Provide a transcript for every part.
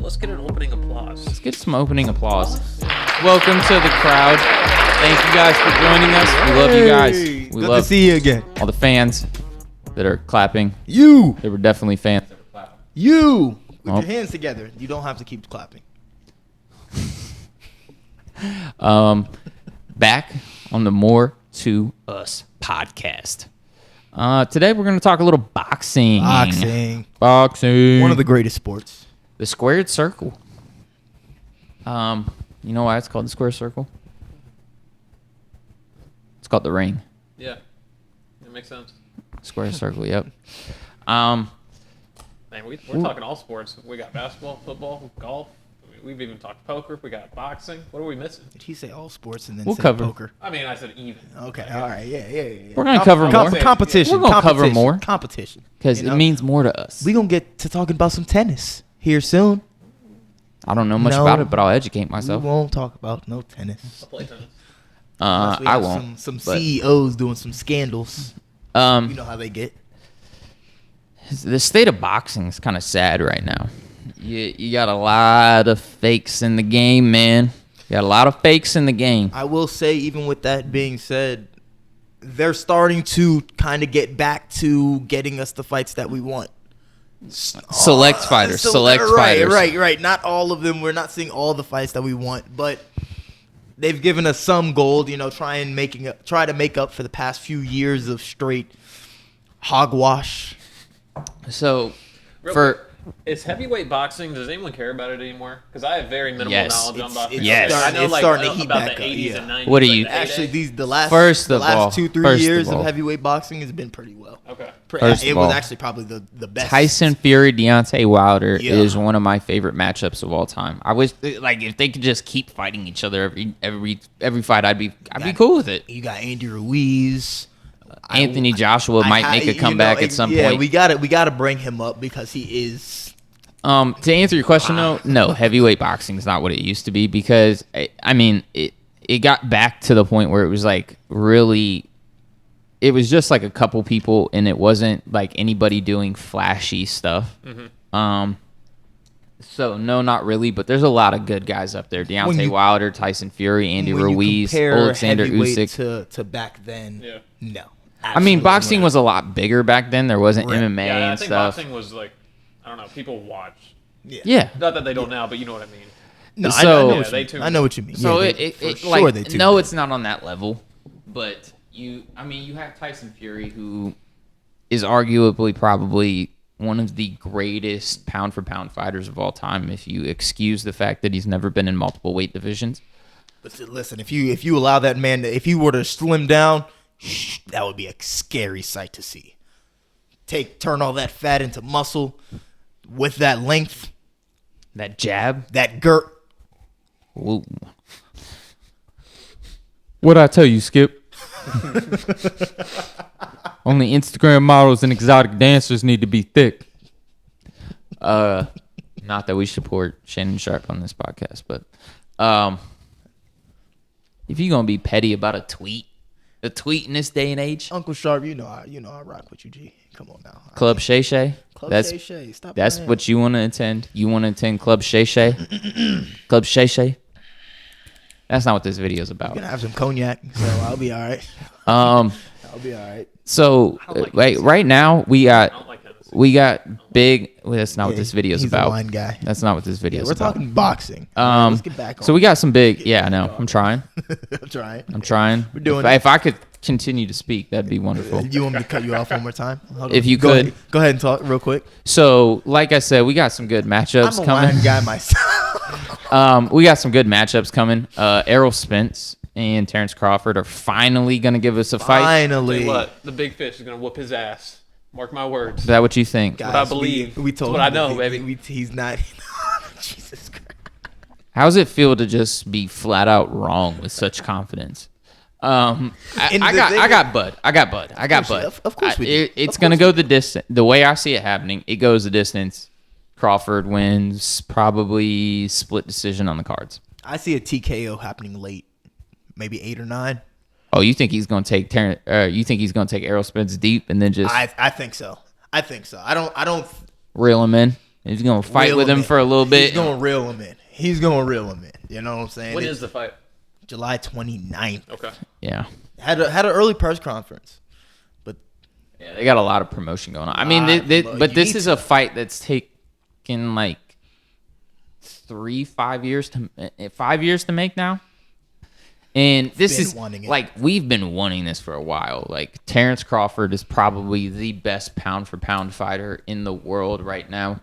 let's get an opening applause. Let's get some opening applause. Welcome to the crowd. Thank you guys for joining us. We love you guys. We Good love to see you again. all the fans that are clapping. You. They were definitely fans that were clapping. You. With Oh. your hands together. You don't have to keep clapping. Back on the More to Us podcast. Today we're going to talk a little boxing. Boxing. One of the greatest sports. The squared circle. You know why it's called the square circle? It's called the ring. Yeah, that makes sense. Square circle, yep. Man, we're talking all sports. We got basketball, football, golf. We've even talked poker. We got boxing. What are we missing? Did he say all sports and then We'll say cover. poker? I mean, I said even. Okay, all right, yeah. We're going to cover more Competition. We're gonna cover competition, more. Competition. because You it know? means more to us. We gonna get to talking about some tennis here soon. I don't know much No. about it, but I'll educate myself. We won't talk about no tennis. I'll play tennis. Unless we I have won't. Some but, CEOs doing some scandals. You know how they get. the state of boxing is kind of sad right now. You got a lot of fakes in the game, man. You got a lot of fakes in the game. I will say, even with that being said, they're starting to kind of get back to getting us the fights that we want. Select fighters. Select fighters. Right. Not all of them. We're not seeing all the fights that we want, but they've given us some gold. You know, try to make up for the past few years of straight hogwash. So, Real for quick, is heavyweight boxing? Does anyone care about it anymore? Because I have very minimal Yes. knowledge on boxing. Yes. I know It's like starting to heat about back the up, 80s yeah. and 90s. What do like you- the Actually, heyday. the last First of all- 2-3 first of years all- of heavyweight boxing has been pretty well. Okay. First It of was all, actually probably the best. Tyson Fury, Deontay Wilder Yeah. is one of my favorite matchups of all time. I wish, like, if they could just keep fighting each other every fight, I'd be cool with it. You got Andy Ruiz. Anthony Joshua might make a comeback at some point. We got to bring him up because he is. To answer your question, though, no, heavyweight boxing is not what it used to be because, I mean, it got back to the point where it was like really, it was just like a couple people and it wasn't like anybody doing flashy stuff. So no, not really, but there's a lot of good guys up there. Deontay Wilder, Tyson Fury, Andy when you Ruiz, compare Alexander heavyweight Usyk. to back then. Yeah. No. I mean, absolutely boxing not. was a lot bigger back then. There wasn't Right. MMA Yeah, I and think stuff. boxing was like, I don't know, people watch. Yeah. Not that they don't now, but you know what I mean. No, So- I know Yeah, what you they mean. tune I know what you mean. So Yeah, it for sure they like tune no, in. it's not on that level, but you have Tyson Fury, who is arguably probably one of the greatest pound for pound fighters of all time. If you excuse the fact that he's never been in multiple weight divisions, Listen, if you allow that man, if he were to slim down, that would be a scary sight to see. Turn all that fat into muscle with that length, that jab. that girt. Whoa. What'd I tell you, Skip? Only Instagram models and exotic dancers need to be thick. Not that we support Shannon Sharp on this podcast, but if you're gonna be petty about a tweet in this day and age, Uncle Sharp, you know I rock with you, G. Come on now. Club Shay Shay. Club That's Shay Shay. Stop that's playing. what you want to attend. You want to attend Club Shay Shay. Club Shay Shay. That's not what this video is about. I'm gonna have some cognac, so I'll be all right. Um. I'll be all right. So I don't like wait, Hennessy. right now I don't like Hennessy. we got big. Well, that's not what this video is He's about. a wine guy. That's not what this video Yeah, is we're about. talking boxing. Let's get back on. So we got some big. Yeah, I know. I'm trying. I'm trying. I'm trying. We're doing if, it. if I could continue to speak, that'd be wonderful. You want me to cut you off one more time? Hold If on. you Go could. ahead. Go ahead and talk real quick. So, like I said, we got some good matchups I'm a coming. wine guy myself. We got some good matchups coming. Errol Spence and Terrence Crawford are finally gonna give us a fight. Tell Finally. you what, the big fish is gonna whoop his ass. Mark my words. Is that what you think? what I believe. We told It's what him I know, that baby. he's not. Jesus Christ. How does it feel to just be flat out wrong with such confidence? And I the got thing- Bud. Of course we do. It's Of gonna course go the distance. The way I see it happening, it goes the distance. Crawford wins, probably split decision on the cards. I see a TKO happening late, maybe 8 or 9. Oh, you think he's gonna take you think he's gonna take Errol Spence deep and then just I think so. I don't. reel him in? He's gonna fight Reel with him in. for a little bit. He's gonna reel him in. He's gonna reel him in. You know what I'm saying? When is the fight? July 29th? Okay. Yeah. Had an early press conference, but Yeah, they got a lot of promotion going on. I mean, but this is a fight that's taken like 5 years to make now. And this been is wanting it. like we've been wanting this for a while. Like Terrence Crawford is probably the best pound for pound fighter in the world right now.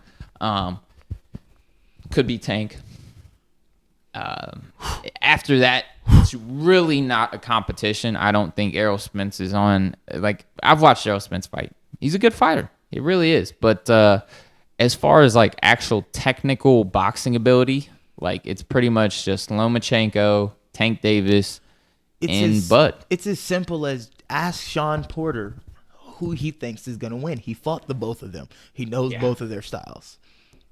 Could be Tank. After that, it's really not a competition. I don't think Errol Spence is on. Like I've watched Errol Spence fight. He's a good fighter. He really is. But as far as like actual technical boxing ability, like it's pretty much just Lomachenko, Tank Davis, and Bud. It's as simple as ask Sean Porter who he thinks is gonna win. He fought the both of them. He knows both of their styles.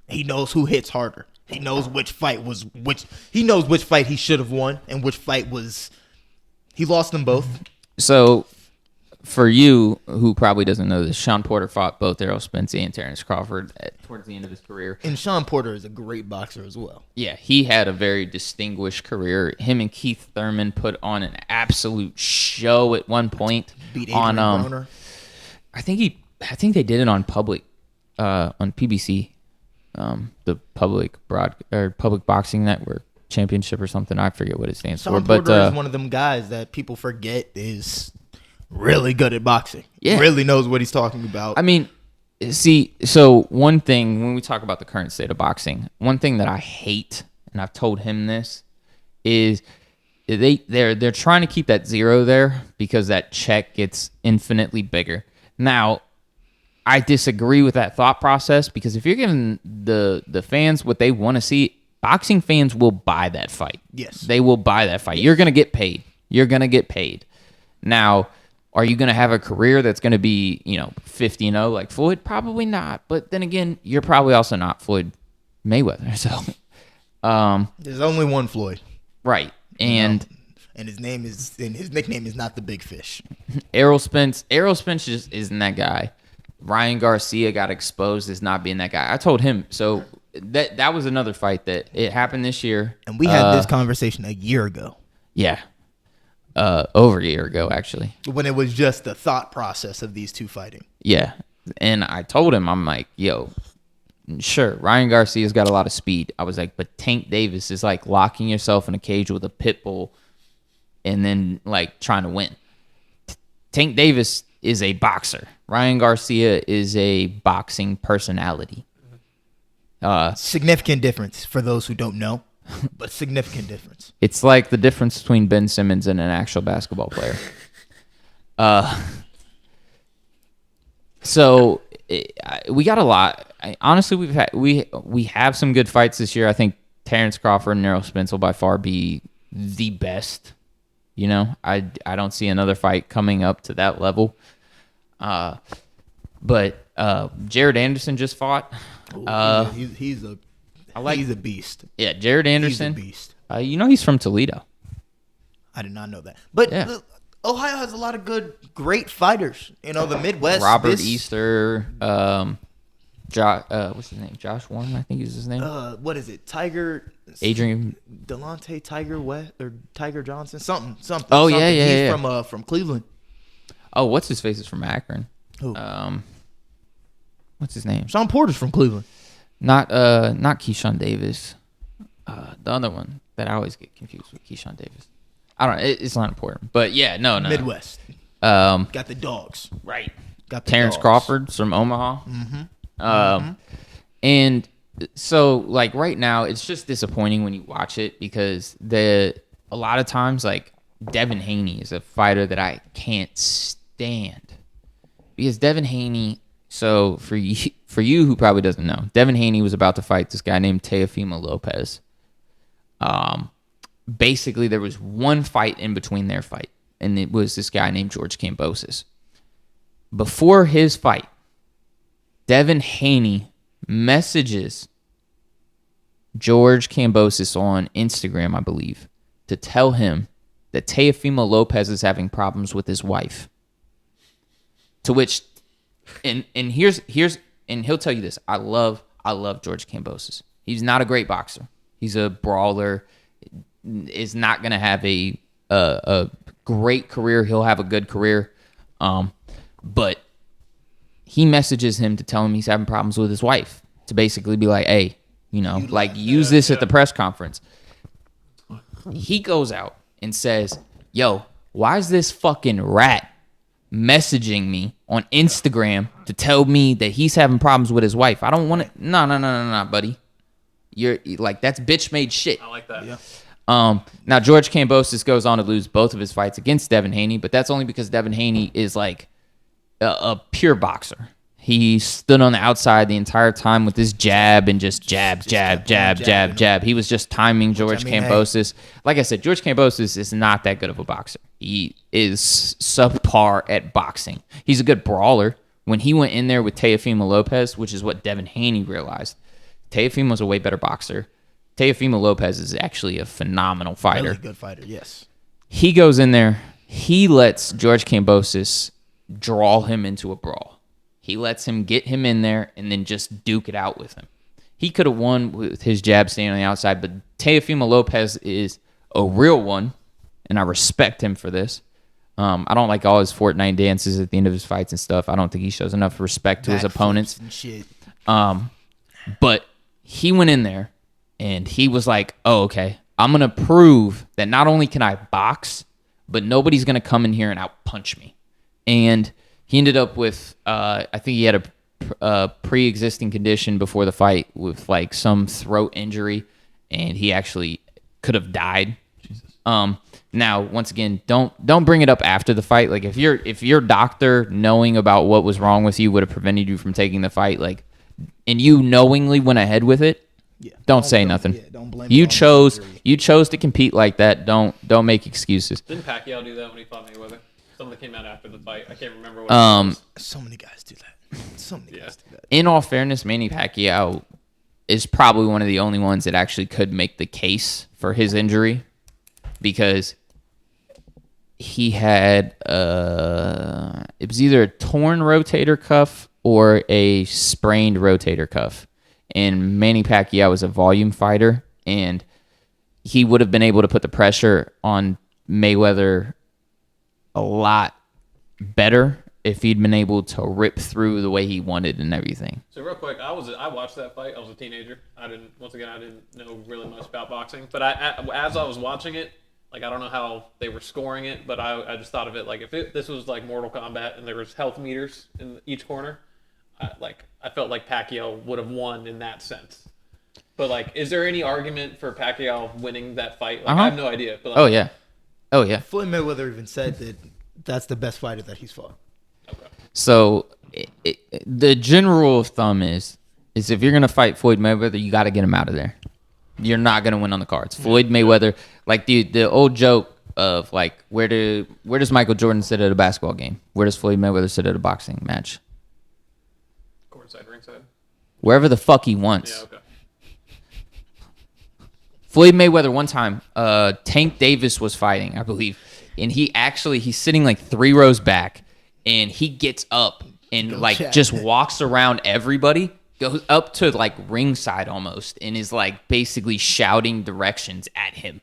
He knows who hits harder. He knows which fight was which. He knows which fight he should have won and which fight was. He lost them both. So, for you, who probably doesn't know this, Sean Porter fought both Errol Spence and Terrence Crawford towards the end of his career. And Sean Porter is a great boxer as well. Yeah, he had a very distinguished career. Him and Keith Thurman put on an absolute show at one point. Beat Adrian Broner. I think they did it on on PBC, the public boxing network championship or something. I forget what it stands Sean for. Porter is one of them guys that people forget is really good at boxing. Yeah. Really knows what he's talking about. I mean, see, so one thing when we talk about the current state of boxing, one thing that I hate, and I've told him this, is they're trying to keep that zero there because that check gets infinitely bigger. Now, I disagree with that thought process because if you're giving the fans what they want to see, boxing fans will buy that fight. Yes. They will buy that fight. You're going to get paid. You're going to get paid. Now, are you going to have a career that's going to be, 50-0 like Floyd? Probably not. But then again, you're probably also not Floyd Mayweather. So, there's only one Floyd. right. And his nickname is not the Big Fish. Errol Spence just isn't that guy. Ryan Garcia got exposed as not being that guy. I told him. So that was another fight that it happened this year. And we had this conversation a year ago. Yeah. Over a year ago, actually. When it was just the thought process of these two fighting. Yeah. And I told him, I'm like, yo, sure, Ryan Garcia's got a lot of speed. I was like, but Tank Davis is like locking yourself in a cage with a pit bull and then like trying to win. Tank Davis is a boxer. Ryan Garcia is a boxing personality. Significant difference for those who don't know, but significant difference. It's like the difference between Ben Simmons and an actual basketball player. So we got a lot. Honestly, we have some good fights this year. I think Terrence Crawford and Errol Spence will by far be the best. I don't see another fight coming up to that level. But Jared Anderson just fought. He's a beast. Yeah, Jared Anderson. He's a beast. He's from Toledo. I did not know that. But Yeah. Ohio has a lot of great fighters. The Midwest. Robert Easter. What's his name? Josh Warren, I think is his name. What is it? Tiger. Adrian. Delonte Tiger West or Tiger Johnson. Something. Oh, something. yeah. He's from Cleveland. Oh, what's his face is from Akron. Who? What's his name? Sean Porter's from Cleveland. Not Keyshawn Davis. The other one that I always get confused with Keyshawn Davis. I don't know. It's not important. But yeah, no. Midwest. Got the dogs. Right. Got the Terrence dogs. Crawford's from Omaha. And so like right now it's just disappointing when you watch it because a lot of times like Devin Haney is a fighter that I can't stand because Devin Haney. So for you who probably doesn't know, Devin Haney was about to fight this guy named Teofimo Lopez. Basically there was one fight in between their fight, and it was this guy named George Kambosos. Before his fight, Devin Haney messages George Kambosos on Instagram, I believe, to tell him that Teofimo Lopez is having problems with his wife. To which, and here's and he'll tell you this. I love I love George Kambosos. He's not a great boxer. He's a brawler. Is not going to have a great career. He'll have a good career. But he messages him to tell him he's having problems with his wife, to basically be like, hey, use this at the press conference. He goes out and says, yo, why is this fucking rat messaging me on Instagram to tell me that he's having problems with his wife? I don't want to. No, buddy. You're like, that's bitch made shit. I like that. Yeah. Now George Kambosos goes on to lose both of his fights against Devin Haney, but that's only because Devin Haney is like a pure boxer. He stood on the outside the entire time with his jab and just jab. He was just timing George Kambosos. Like I said, George Kambosos is not that good of a boxer. He is subpar at boxing. He's a good brawler. When he went in there with Teofimo Lopez, which is what Devin Haney realized, Teofimo was a way better boxer. Teofimo Lopez is actually a phenomenal fighter. Really good fighter, yes. He goes in there. He lets George Kambosos draw him into a brawl. He lets him get him in there and then just duke it out with him. He could have won with his jab standing on the outside, but Teofimo Lopez is a real one, and I respect him for this. I don't like all his Fortnite dances at the end of his fights and stuff. I don't think he shows enough respect to his opponents. And shit. But he went in there, and he was like, oh, okay, I'm going to prove that not only can I box, but nobody's going to come in here and outpunch me. And he ended up with, I think he had a pre-existing condition before the fight with like some throat injury, and he actually could have died. Now, once again, don't bring it up after the fight. Like if your doctor knowing about what was wrong with you would have prevented you from taking the fight, like, and you knowingly went ahead with it, don't say nothing. Yeah, don't blame you chose to compete like that. Don't make excuses. Didn't Pacquiao do that when he fought Mayweather? Something came out after the fight. I can't remember what it was. So many guys do that. So many guys do that. In all fairness, Manny Pacquiao is probably one of the only ones that actually could make the case for his injury, because he had it was either a torn rotator cuff or a sprained rotator cuff. And Manny Pacquiao is a volume fighter, and he would have been able to put the pressure on Mayweather a lot better if he'd been able to rip through the way he wanted and everything. So real quick, I watched that fight. I was a teenager. I didn't know really much about boxing. But as I was watching it, like, I don't know how they were scoring it, but I just thought of it like if this was like Mortal Kombat and there was health meters in each corner, I felt like Pacquiao would have won in that sense. But like, is there any argument for Pacquiao winning that fight? Like, I have no idea. But like, Oh yeah. Floyd Mayweather even said that that's the best fighter that he's fought. Okay. So the general rule of thumb is if you're gonna fight Floyd Mayweather, you got to get him out of there. You're not gonna win on the cards. Floyd Mayweather, like the old joke of like, where does Michael Jordan sit at a basketball game? Where does Floyd Mayweather sit at a boxing match? Courtside, ringside. Wherever the fuck he wants. Yeah. Okay. Floyd Mayweather one time, Tank Davis was fighting, I believe, and he's sitting like 3 rows back, and he gets up and just walks around everybody, goes up to like ringside almost, and is like basically shouting directions at him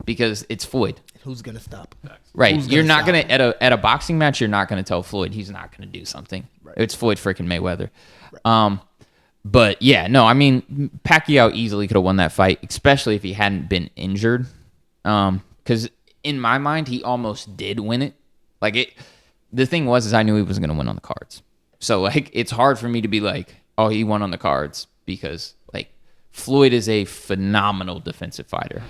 because it's Floyd. Who's gonna stop? Right, you're not gonna at a boxing match. You're not gonna tell Floyd he's not gonna do something. Right. It's Floyd freaking Mayweather. Right. But yeah, no, I mean, Pacquiao easily could have won that fight, especially if he hadn't been injured. Because in my mind, he almost did win it. Like the thing was I knew he wasn't gonna win on the cards. So like, it's hard for me to be like, oh, he won on the cards, because like Floyd is a phenomenal defensive fighter.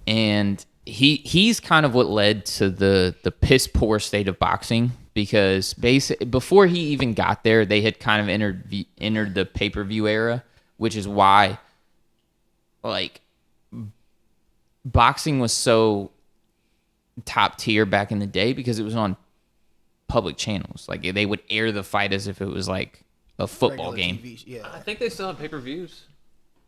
And he's kind of what led to the piss poor state of boxing, because before he even got there, they had kind of entered the pay-per-view era, which is why like boxing was so top tier back in the day, because it was on public channels. Like they would air the fight as if it was like a football Regular game. TV, yeah. I think they still have pay-per-views.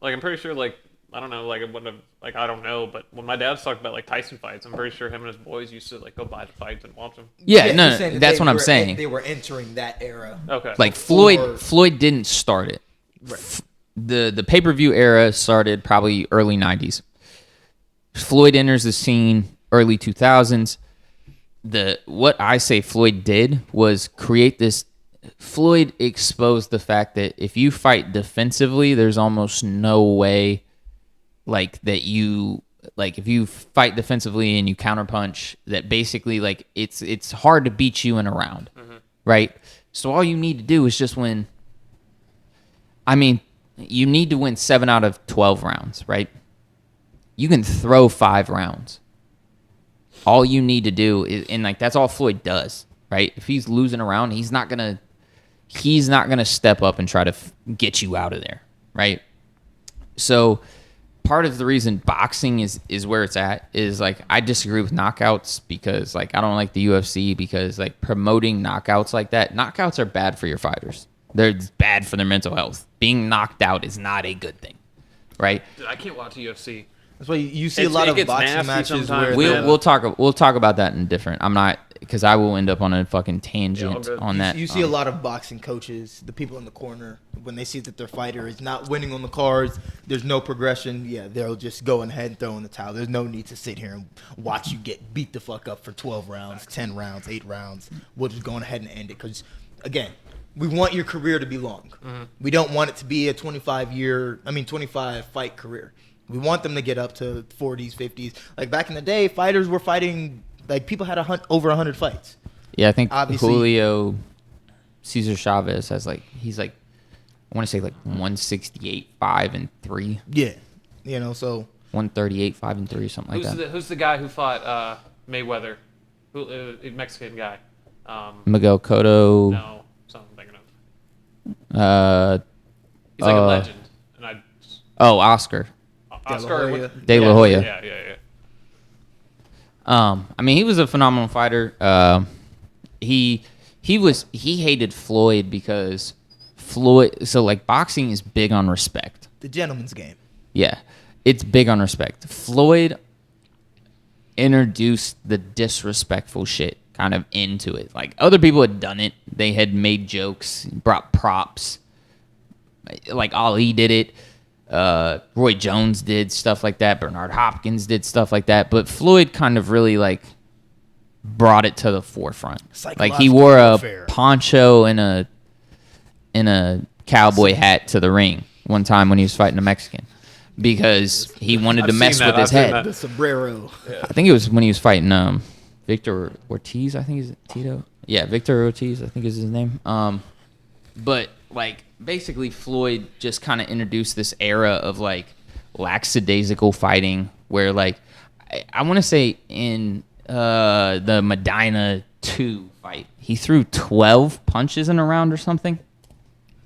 Like, I'm pretty sure like I don't know, like it wouldn't have, like I don't know, but when my dad's talked about like Tyson fights, I'm pretty sure him and his boys used to like go buy the fights and watch them. Yeah, no, he's saying that that's they what I'm were- saying. They were entering that era. Okay. Like Or- Floyd didn't start it. The pay-per-view era started probably early 90s. Floyd enters the scene early 2000s. What I say Floyd did was create this. Floyd exposed the fact that if you fight defensively, there's almost no way like that you like if you fight defensively and you counterpunch, that basically like it's hard to beat you in a round. Right? So all you need to do is just win. I mean, you need to win 7 out of 12 rounds, right? You can throw 5 rounds. All you need to do is, and like that's all Floyd does, right? If he's losing a round, he's not gonna step up and try to get you out of there, right? So part of the reason boxing is where it's at is like I disagree with knockouts because like I don't like the UFC because like promoting knockouts like that, knockouts are bad for your fighters. They're bad for their mental health. Being knocked out is not a good thing, right? Dude, I can't watch UFC. That's why you see a It's- lot it of gets boxing nasty matches sometimes, where man. We'll talk about that in different. I'm not because I will end up on a fucking tangent good. on that. you see a lot of boxing coaches, the people in the corner, when they see that their fighter is not winning on the cards, there's no progression. Yeah, they'll just go ahead and throw in the towel. There's no need to sit here and watch you get beat the fuck up for 12 rounds, 10 rounds, 8 rounds. We'll just go ahead and end it because, again, we want your career to be long. We don't want it to be a 25 fight career. We want them to get up to 40s, 50s. Like back in the day, fighters were fighting, like people had over 100 fights. Yeah, I think Obviously- Julio Cesar Chavez has he's I want to say 168 5-3, Yeah. You know, so 138 5-3, something like that. Who's the guy who fought Mayweather? Mexican guy. Miguel Cotto, No, something I'm thinking of. He's like a uh, legend, and I Oscar Oscar Hoya. De La Hoya. Yeah. I mean, he was a phenomenal fighter. He hated Floyd because Floyd. So like boxing is big on respect. the gentleman's game. Yeah, it's big on respect. Floyd introduced the disrespectful shit kind of into it. Like other people had done it. They had made jokes, brought props. Like Ali did it. Roy Jones did stuff like that. Bernard Hopkins did stuff like that. But Floyd kind of really brought it to the forefront. Like he Psychological wore a warfare. poncho and a cowboy hat to the ring one time when he was fighting a Mexican because he wanted to I've mess seen with that, his I've seen head. that. The sombrero. I think it was when he was fighting Victor Ortiz. I think is it Tito. Yeah, Victor Ortiz. I think is his name. But basically Floyd just kind of introduced this era of lackadaisical fighting where I want to say in the Medina 2 fight he threw 12 punches in a round or something.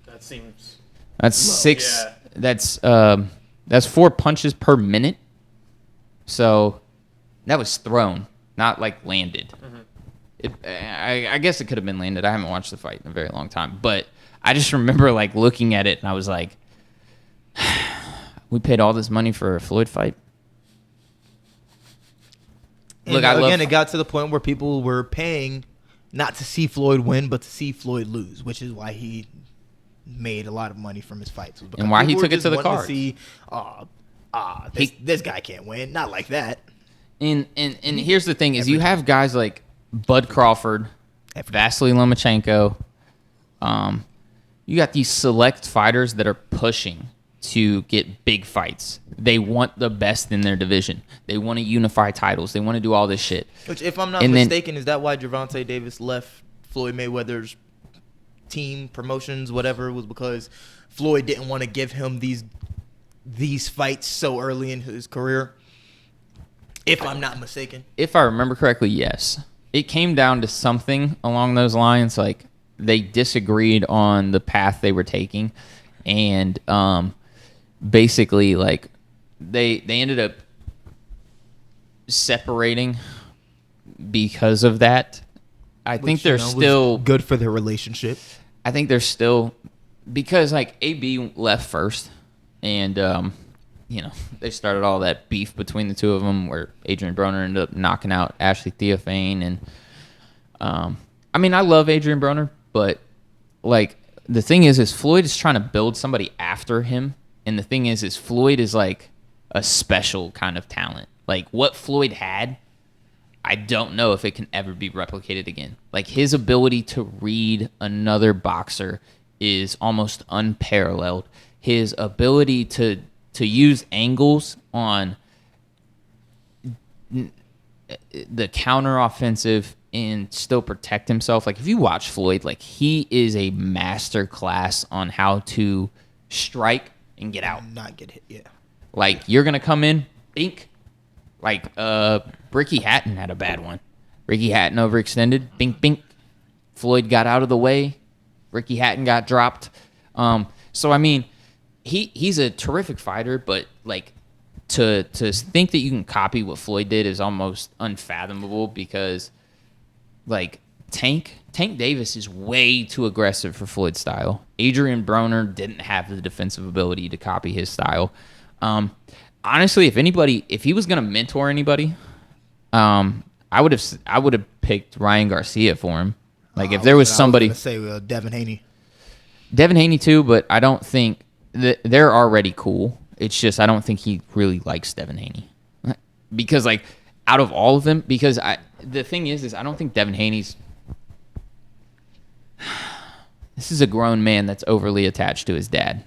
That seems. That's 6. Yeah. That's 4 punches per minute. So that was thrown, not landed. I guess it could have been landed. I haven't watched the fight in a very long time, but I just remember looking at it and I was like, we paid all this money for a Floyd fight. And again, it got to the point where people were paying not to see Floyd win, but to see Floyd lose, which is why he made a lot of money from his fights. Because And why he people were took it just to the wanting cards. see, this guy can't win. Not like that. And here's the thing: is you have guys like Bud Crawford, Vasily Lomachenko. You got these select fighters that are pushing to get big fights. They want the best in their division. They want to unify titles. They want to do all this shit. Which, if I'm not And then- mistaken, is that why Gervonta Davis left Floyd Mayweather's team, promotions, whatever? Was because Floyd didn't want to give him these fights so early in his career? If I'm not mistaken. If I remember correctly, yes. It came down to something along those lines. They disagreed on the path they were taking, and basically they ended up separating because of that. I think Which, they're was still good for their relationship. I think they're still because AB left first, and they started all that beef between the two of them where Adrian Broner ended up knocking out Ashley Theophane. And, I mean, I love Adrian Broner, but, like, the thing is Floyd is trying to build somebody after him. And the thing is Floyd is, like, a special kind of talent. Like, what Floyd had, I don't know if it can ever be replicated again. Like, his ability to read another boxer is almost unparalleled. His ability to use angles on the counter offensive and still protect himself. Like, if you watch Floyd, like, he is a master class on how to strike and get out. Not get hit, yeah. Like, you're going to come in, bink. Like, Ricky Hatton had a bad one. Ricky Hatton overextended, bink, bink. Floyd got out of the way. Ricky Hatton got dropped. So, I mean, he's a terrific fighter, but, like, to think that you can copy what Floyd did is almost unfathomable because, like, Tank Davis is way too aggressive for Floyd's style. Adrian Broner didn't have the defensive ability to copy his style. Honestly, if he was going to mentor anybody, I would have picked Ryan Garcia for him. Like, if there was somebody, I was gonna say Devin Haney. Devin Haney too, but I don't think they're already cool. It's just I don't think he really likes Devin Haney because, like, out of all of them, because the thing is I don't think Devin Haney's. This is a grown man that's overly attached to his dad.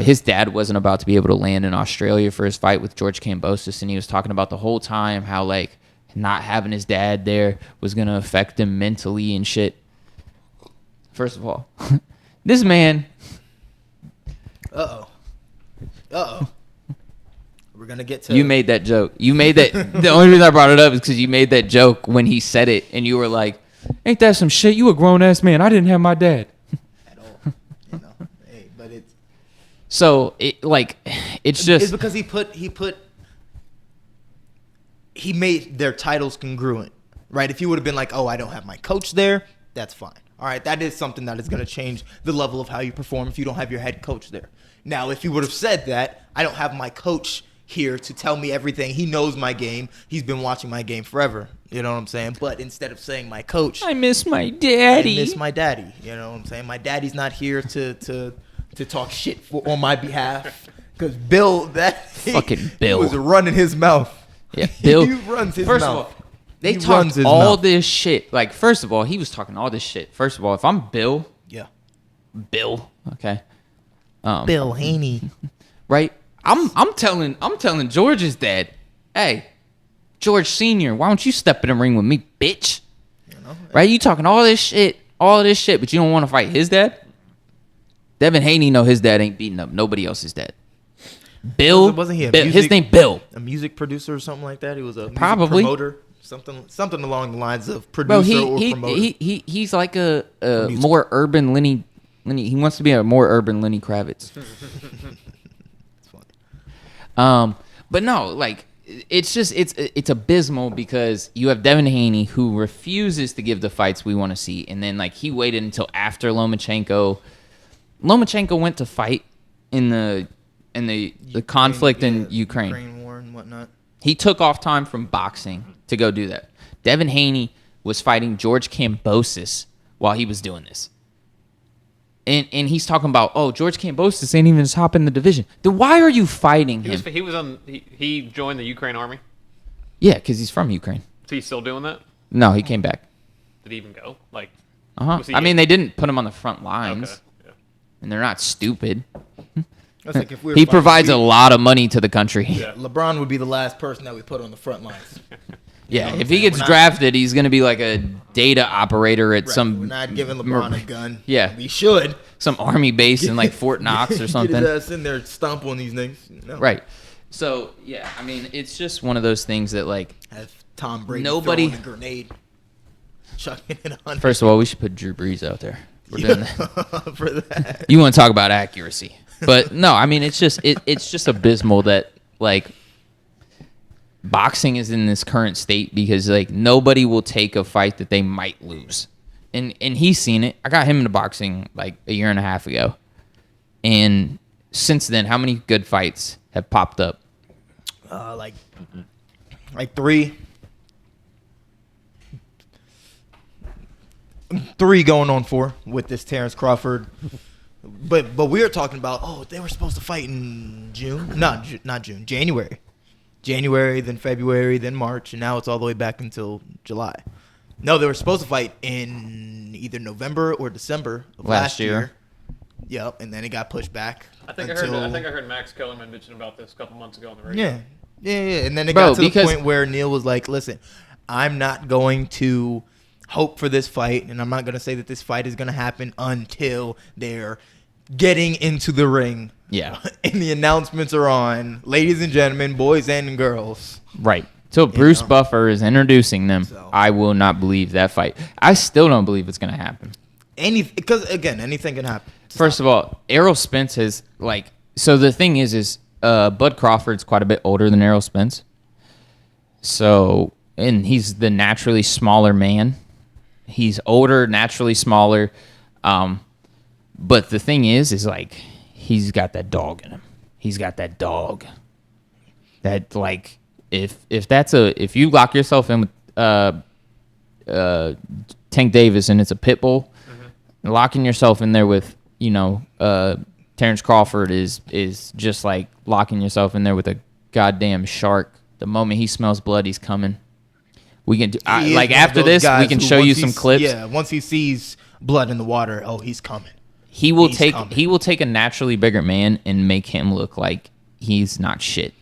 His dad wasn't about to be able to land in Australia for his fight with George Kambosos, and he was talking about the whole time how, like, not having his dad there was going to affect him mentally and shit. First of all, this man... Uh-oh. We're going to get to... You made that joke. You made that... The only reason I brought it up is because you made that joke when he said it, and you were like, ain't that some shit? You a grown-ass man. I didn't have my dad. At all. Hey, but it's... So, it's just... It's because he made their titles congruent, right? If he would have been like, oh, I don't have my coach there, that's fine. All right, that is something that is going to change the level of how you perform if you don't have your head coach there. Now, if he would have said that, I don't have my coach here to tell me everything. He knows my game. He's been watching my game forever. You know what I'm saying? But instead of saying my coach, I miss my daddy. I miss my daddy. You know what I'm saying? My daddy's not here to talk shit on my behalf. Because Bill, Fucking Bill. He was running his mouth. Yeah, Bill. He runs his First mouth. of all, they He talked runs his all mouth. this shit. Like, first of all, he was talking all this shit. First of all, if I'm Bill, Yeah. okay, Bill Haney. right? I'm telling George's dad, hey, George Senior, why don't you step in the ring with me, bitch? You know? Right? You talking all this shit, but you don't want to fight his dad? Devin Haney know his dad ain't beating up nobody else's dad. Bill, Wasn't he a Bill, music- his name Bill. A music producer or something like that? He was a music Probably. promoter. Something along the lines of Bro, producer or promoter. he's like a music. more urban Lenny. He wants to be a more urban Lenny Kravitz. It's funny. But no, like, it's just it's abysmal because you have Devin Haney who refuses to give the fights we want to see, and then, like, he waited until after Lomachenko. Lomachenko went to fight in the conflict in Ukraine. Ukraine war and whatnot. He took off time from boxing to go do that. Devin Haney was fighting George Kambosos while he was doing this. And he's talking about, oh, George Kambosos ain't even top in the division. Then why are you fighting him? He joined the Ukraine army. Yeah, because he's from Ukraine. Is he still doing that? No, he came back. Did he even go? Like, Uh-huh. Was he- I mean, they didn't put him on the front lines, okay. Yeah. and they're not stupid. That's like if we were He fighting, provides a lot of money to the country. Yeah. LeBron would be the last person that we put on the front lines. Yeah, know what if I'm he saying? gets We're not- drafted, he's going to be like a data operator at Right. some We're not giving LeBron a gun. Yeah. We should. some army base in like Fort Knox or something. Get his ass in there, stomp on these niggas. No. Right. So, yeah, I mean, it's just one of those things that, like, Have Tom Brady Nobody- throwing a grenade, chucking it on. first of all, we should put Drew Brees out there. We're doing that. for that. You want to talk about accuracy. But no, I mean, it's just abysmal that, like, boxing is in this current state because, like, nobody will take a fight that they might lose. And he's seen it. I got him into boxing like a year and a half ago. And since then, how many good fights have popped up? Like 3. 3 going on 4 with this Terrence Crawford. But we were talking about, they were supposed to fight in June. Not June, January. January, then February, then March, and now it's all the way back until July. No, they were supposed to fight in either November or December of last year. Yep, and then it got pushed back. I think I heard Max Kellerman mention about this a couple months ago on the radio. Yeah. And then it got to the point where Neil was like, "Listen, I'm not going to hope for this fight, and I'm not going to say that this fight is going to happen until they're getting into the ring." Yeah. And the announcements are on, ladies and gentlemen, boys and girls. Right. So Bruce Buffer is introducing them. So, I will not believe that fight. I still don't believe it's going to happen. Because again, anything can happen. First of all, Errol Spence has so the thing is Bud Crawford's quite a bit older than Errol Spence. So, and he's the naturally smaller man. He's older, naturally smaller. But the thing is he's got that dog in him. He's got that dog. That if you lock yourself in with Tank Davis and it's a pit bull, locking yourself in there with Terrence Crawford is just like locking yourself in there with a goddamn shark. The moment he smells blood, he's coming. We can after this, we can show you some clips. Yeah, once he sees blood in the water, he's coming. He will take a naturally bigger man and make him look like he's not shit.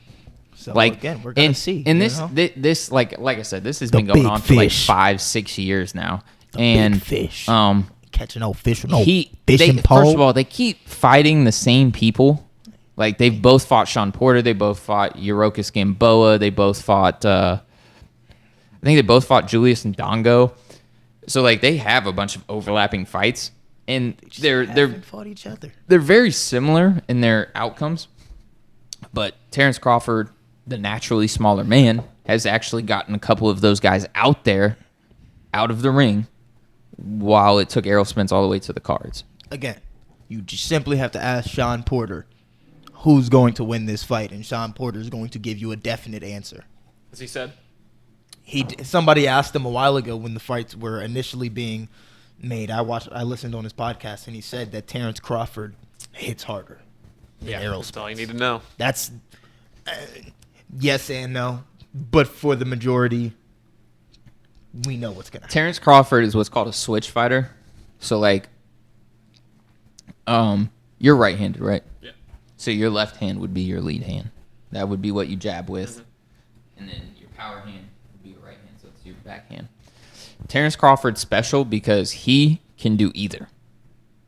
So again, we're gonna see. And this like I said, this has been going on for 5-6 years now. Big fish. Catching old fish with fishing pole. First of all, they keep fighting the same people. Like they've both fought Sean Porter, they both fought Yurokis Gamboa, they both fought I think they both fought Julius Ndongo. So they have a bunch of overlapping fights, and they're fought each other. They're very similar in their outcomes. But Terrence Crawford, the naturally smaller man, has actually gotten a couple of those guys out of the ring, while it took Errol Spence all the way to the cards. Again, you just simply have to ask Sean Porter who's going to win this fight, and Sean Porter is going to give you a definite answer. As he said? Somebody asked him a while ago when the fights were initially being made. I listened on his podcast, and he said that Terrence Crawford hits harder than Errol Spence. That's all you need to know. That's yes and no, but for the majority, we know what's gonna happen. Terrence Crawford is what's called a switch fighter. So you're right-handed, right? Yeah. So your left hand would be your lead hand. That would be what you jab with. And then your power hand would be your right hand, so it's your back hand. Terrence Crawford's special because he can do either.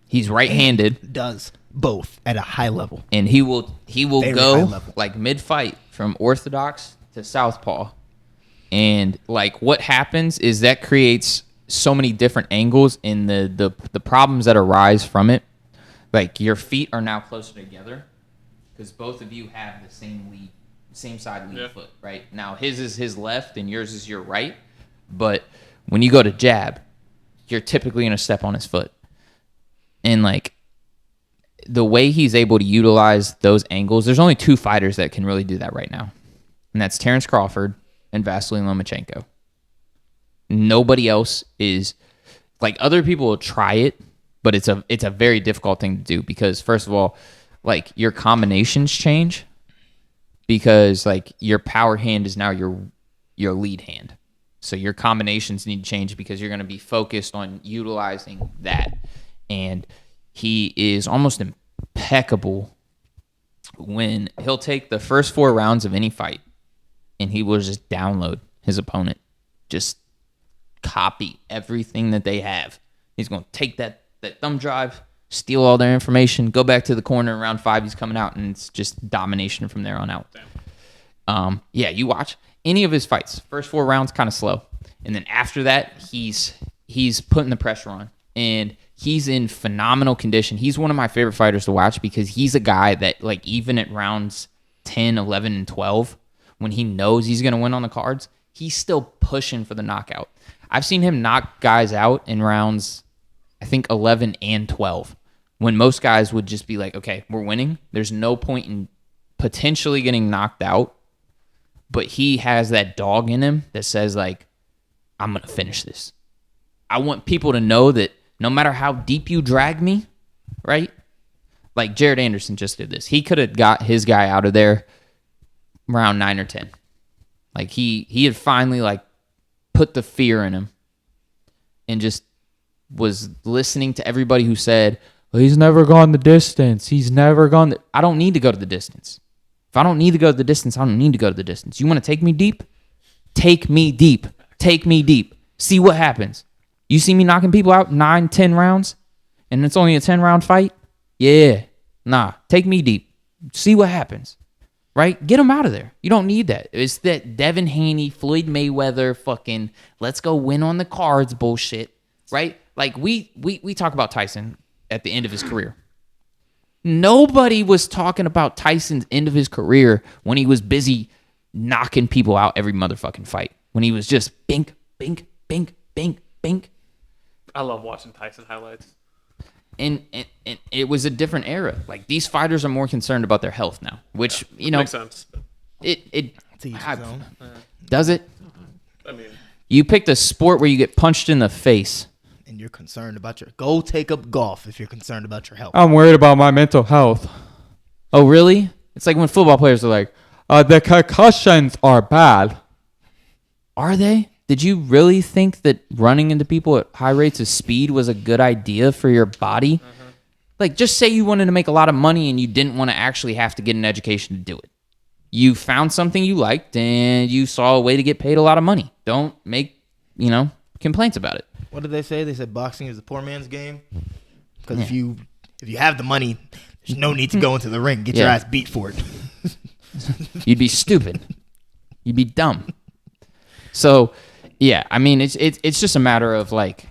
He's right-handed. Does both at a high level. And he will Very go mid-fight from orthodox to southpaw. And what happens is that creates so many different angles in the problems that arise from it. Your feet are now closer together because both of you have the same side lead foot, right? Now his is his left and yours is your right. But when you go to jab, you're typically going to step on his foot. And the way he's able to utilize those angles, there's only 2 fighters that can really do that right now. And that's Terrence Crawford and Vasily Lomachenko. Nobody else is other people will try it, but it's a very difficult thing to do because first of all, your combinations change because your power hand is now your lead hand. So your combinations need to change because you're going to be focused on utilizing that. And he is almost impeccable when he'll take the first 4 rounds of any fight and he will just download his opponent. Just copy everything that they have. He's going to take that thumb drive, steal all their information, go back to the corner in round 5. He's coming out, and it's just domination from there on out. You watch any of his fights. First 4 rounds, kind of slow. And then after that, he's putting the pressure on. And he's in phenomenal condition. He's one of my favorite fighters to watch because he's a guy that, even at rounds 10, 11, and 12, when he knows he's going to win on the cards, he's still pushing for the knockout. I've seen him knock guys out in rounds, I think, 11 and 12 when most guys would just be like, okay, we're winning. There's no point in potentially getting knocked out. But he has that dog in him that says, like, I'm going to finish this. I want people to know that no matter how deep you drag me, right? Like Jared Anderson just did this. He could have got his guy out of there around 9 or 10. Like he had finally like put the fear in him and just was listening to everybody who said, well, he's never gone the distance. He's never gone. I don't need to go to the distance. If I don't need to go to the distance, I don't need to go to the distance. You want to take me deep? Take me deep. Take me deep. See what happens. You see me knocking people out 9, 10 rounds, and it's only a 10-round fight? Yeah. Nah. Take me deep. See what happens. Right? Get him out of there. You don't need that. It's that Devin Haney, Floyd Mayweather fucking let's go win on the cards bullshit. Right? Like we talk about Tyson at the end of his career. Nobody was talking about Tyson's end of his career when he was busy knocking people out every motherfucking fight. When he was just bink, bink, bink, bink, bink. I love watching Tyson highlights. And it was a different era. Like these fighters are more concerned about their health now, which you know Makes sense. It To each his own. does it. I mean, You picked a sport where you get punched in the face. And you're concerned about go take up golf if you're concerned about your health. I'm worried about my mental health. Oh, really? It's like when football players are like, the concussions are bad. Are they? Did you really think that running into people at high rates of speed was a good idea for your body? Mm-hmm. Like, just say you wanted to make a lot of money and you didn't want to actually have to get an education to do it. You found something you liked and you saw a way to get paid a lot of money. Don't make, complaints about it. What did they say? They said boxing is a poor man's game. Because if you have the money, there's no need to go into the ring. Get your ass beat for it. You'd be stupid. You'd be dumb. So, yeah, I mean, it's just a matter of like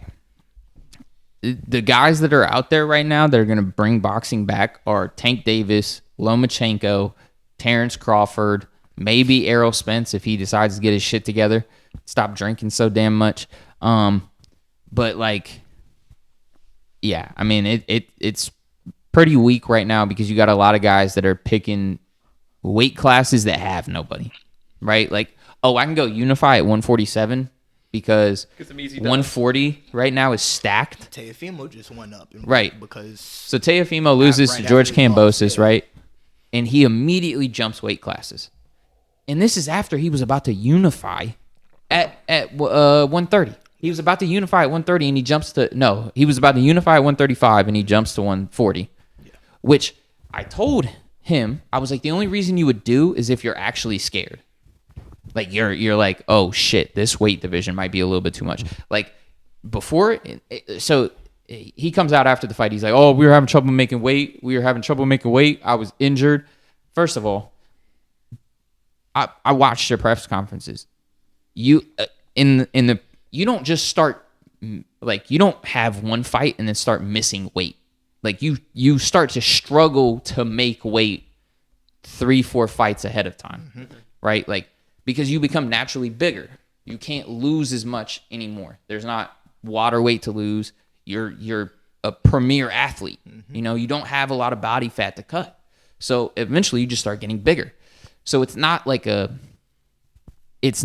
the guys that are out there right now that are going to bring boxing back are Tank Davis, Lomachenko, Terrence Crawford, maybe Errol Spence if he decides to get his shit together, stop drinking so damn much. But like, yeah, I mean, it's pretty weak right now because you got a lot of guys that are picking weight classes that have nobody, right? Like, oh, I can go Unify at 147 because 140 right now is stacked. Teofimo just went up. Right. Because so Teofimo loses to George Kambosos, yeah. right? And he immediately jumps weight classes. And this is after he was about to unify at 130. He was about to unify at 130 and he was about to unify at 135 and he jumps to 140. Yeah. Which I told him, I was like, the only reason you would do is if you're actually scared. Like you're like, oh shit, this weight division might be a little bit too much. Like before, so he comes out after the fight. He's like, oh, we were having trouble making weight. I was injured. First of all, I watched your press conferences. You you don't just start like you don't have one fight and then start missing weight. Like you start to struggle to make weight 3-4 fights ahead of time, right? Like because you become naturally bigger. You can't lose as much anymore. There's not water weight to lose. You're a premier athlete. You don't have a lot of body fat to cut. So eventually you just start getting bigger. So it's not like a it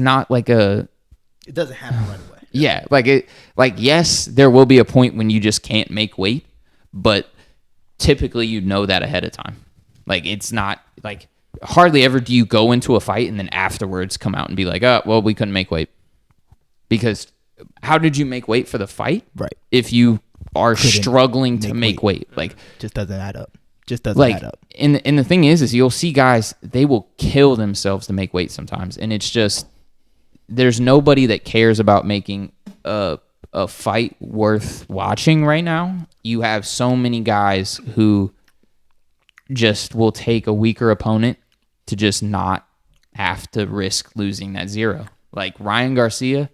doesn't happen right away. Yeah, yes, there will be a point when you just can't make weight, but typically you know that ahead of time. Like it's not like hardly ever do you go into a fight and then afterwards come out and be like, oh, well, we couldn't make weight. Because how did you make weight for the fight? Right. If you are struggling to make weight. Like just doesn't add up. Add up. And the thing is you'll see guys, they will kill themselves to make weight sometimes. And it's just there's nobody that cares about making a fight worth watching right now. You have so many guys who just will take a weaker opponent to just not have to risk losing that zero. Like Ryan Garcia,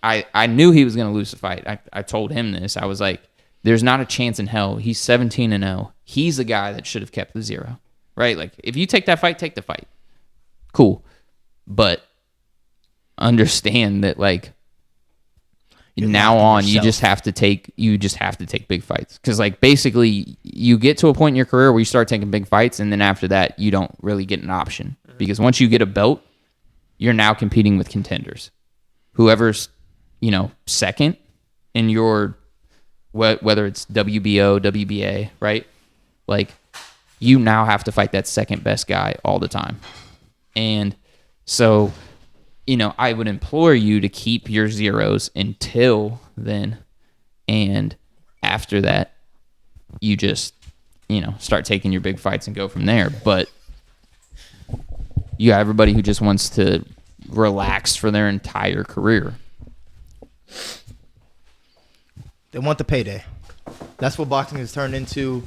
I knew he was going to lose the fight. I told him this. I was like, there's not a chance in hell. He's 17-0. He's the guy that should have kept the zero, right? Like if you take that fight, take the fight. Cool. But understand that like now locking on, you yourself. just have to take big fights. Because like basically, you get to a point in your career where you start taking big fights, and then after that, you don't really get an option. Because once you get a belt, you're now competing with contenders. Whoever's second in your whether it's WBO, WBA, right? Like you now have to fight that second best guy all the time. And so, I would implore you to keep your zeros until then. And after that, you just, start taking your big fights and go from there. But you got everybody who just wants to relax for their entire career. They want the payday. That's what boxing has turned into.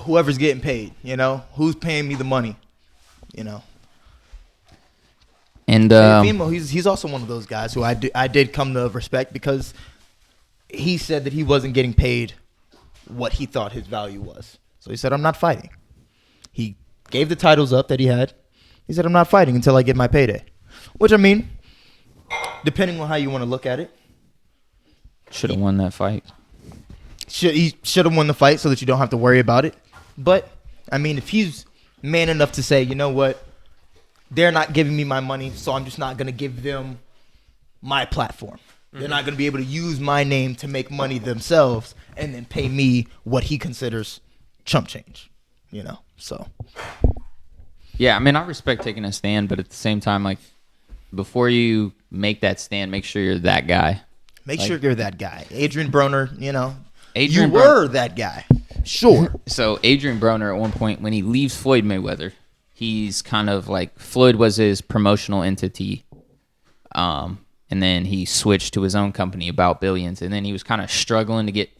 Whoever's getting paid, who's paying me the money, And Fimo, he's also one of those guys who I did come to respect because he said that he wasn't getting paid what he thought his value was. So he said, I'm not fighting. He gave the titles up that he had. He said, I'm not fighting until I get my payday. Which, I mean, depending on how you want to look at it. should have won that fight. He should have won the fight so that you don't have to worry about it. But, I mean, if he's man enough to say, you know what, they're not giving me my money, so I'm just not going to give them my platform. They're not going to be able to use my name to make money themselves and then pay me what he considers chump change, so. Yeah, I mean, I respect taking a stand, but at the same time, like, before you make that stand, make sure you're that guy. Make sure you're that guy. Adrian Broner, Adrian you were that guy. Sure. So Adrian Broner, at one point, when he leaves Floyd Mayweather, he's kind of like, Floyd was his promotional entity, and then he switched to his own company, About Billions, and then he was kind of struggling to get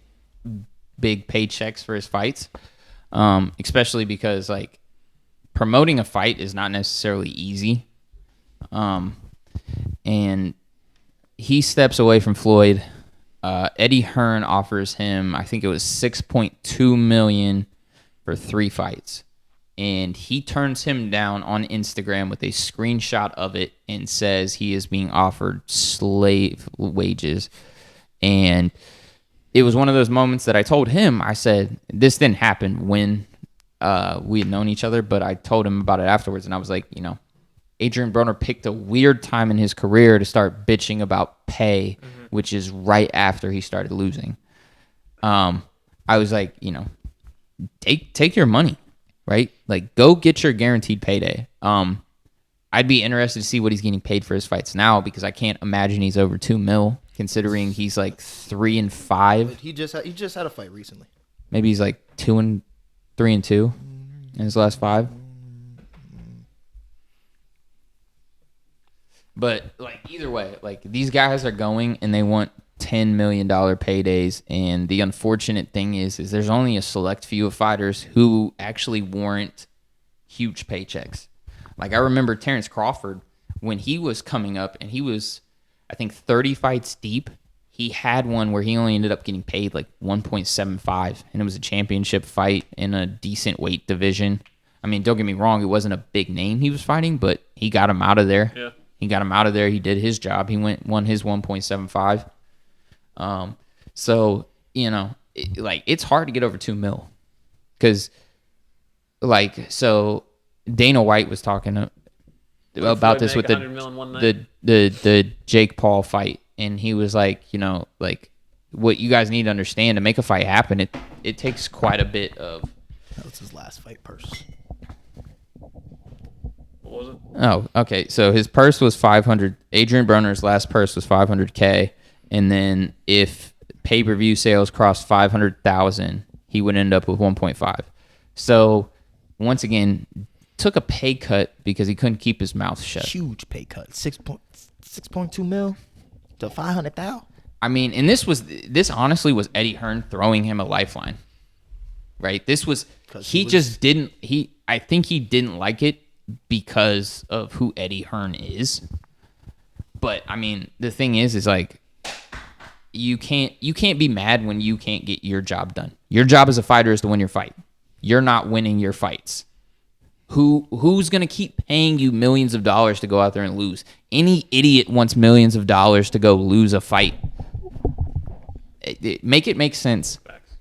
big paychecks for his fights, especially because, like, promoting a fight is not necessarily easy. And he steps away from Floyd. Eddie Hearn offers him, I think it was $6.2 million for 3 fights. And he turns him down on Instagram with a screenshot of it and says he is being offered slave wages. And it was one of those moments that I told him, I said, this didn't happen when we had known each other, but I told him about it afterwards. And I was like, Adrian Broner picked a weird time in his career to start bitching about pay, which is right after he started losing. I was like, take your money, right? Like, go get your guaranteed payday. I'd be interested to see what he's getting paid for his fights now, because I can't imagine he's over $2 million, considering he's like 3-5. He just had a fight recently. Maybe he's like 2-3-2 in his last 5. But, like, either way, like, these guys are going and they want $10 million paydays. And the unfortunate thing is there's only a select few of fighters who actually warrant huge paychecks. Like, I remember Terrence Crawford, when he was coming up and he was, I think, 30 fights deep, he had one where he only ended up getting paid like 1.75, and it was a championship fight in a decent weight division. I mean, don't get me wrong, it wasn't a big name he was fighting, but he got him out of there. Yeah. He got him out of there. He did his job. He won his 1.75. So, it's hard to get over $2 million. Because, like, so Dana White was talking about this with the Jake Paul fight. And he was like, what you guys need to understand, to make a fight happen, it takes quite a bit of... That was his last fight purse. What was it? Oh, okay. So his purse was 500. Adrian Broner's last purse was 500K, and then if pay-per-view sales crossed 500,000, he would end up with 1.5. So once again, took a pay cut because he couldn't keep his mouth shut. Huge pay cut. 6.2 mil to 500,000. I mean, and this honestly was Eddie Hearn throwing him a lifeline, right? This was I think he didn't like it because of who Eddie Hearn is. But I mean, the thing is like, you can't be mad when you can't get your job done. Your job as a fighter is to win your fight. You're not winning your fights. Who's gonna keep paying you millions of dollars to go out there and lose? Any idiot wants millions of dollars to go lose a fight. Make it make sense. Facts.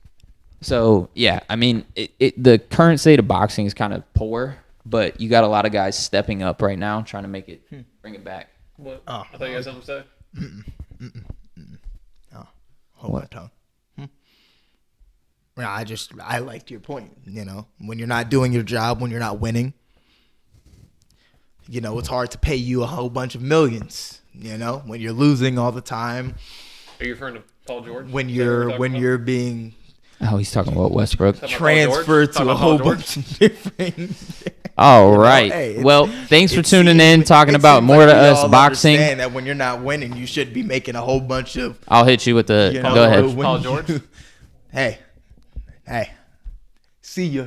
So yeah, I mean, the current state of boxing is kind of poor, but you got a lot of guys stepping up right now, trying to make it, bring it back. What? Oh. I thought you guys had something to say. Hold my tongue. No, I liked your point. You know, when you're not doing your job, when you're not winning, you know, it's hard to pay you a whole bunch of millions. You know, when you're losing all the time, Are you referring to Paul George? when Is that what we're talking about? you're being Oh, he's talking about Westbrook. Talking about Paul George? transferred Talking to a about Paul whole George? bunch of different. All right. hey, it's- Well, thanks for it tuning seems- in, talking it about seems more like to we us all boxing. understand that when you're not winning, you should be making a whole bunch of. I'll hit you with the. You know, Go ahead. when Paul you- George? Hey, see ya.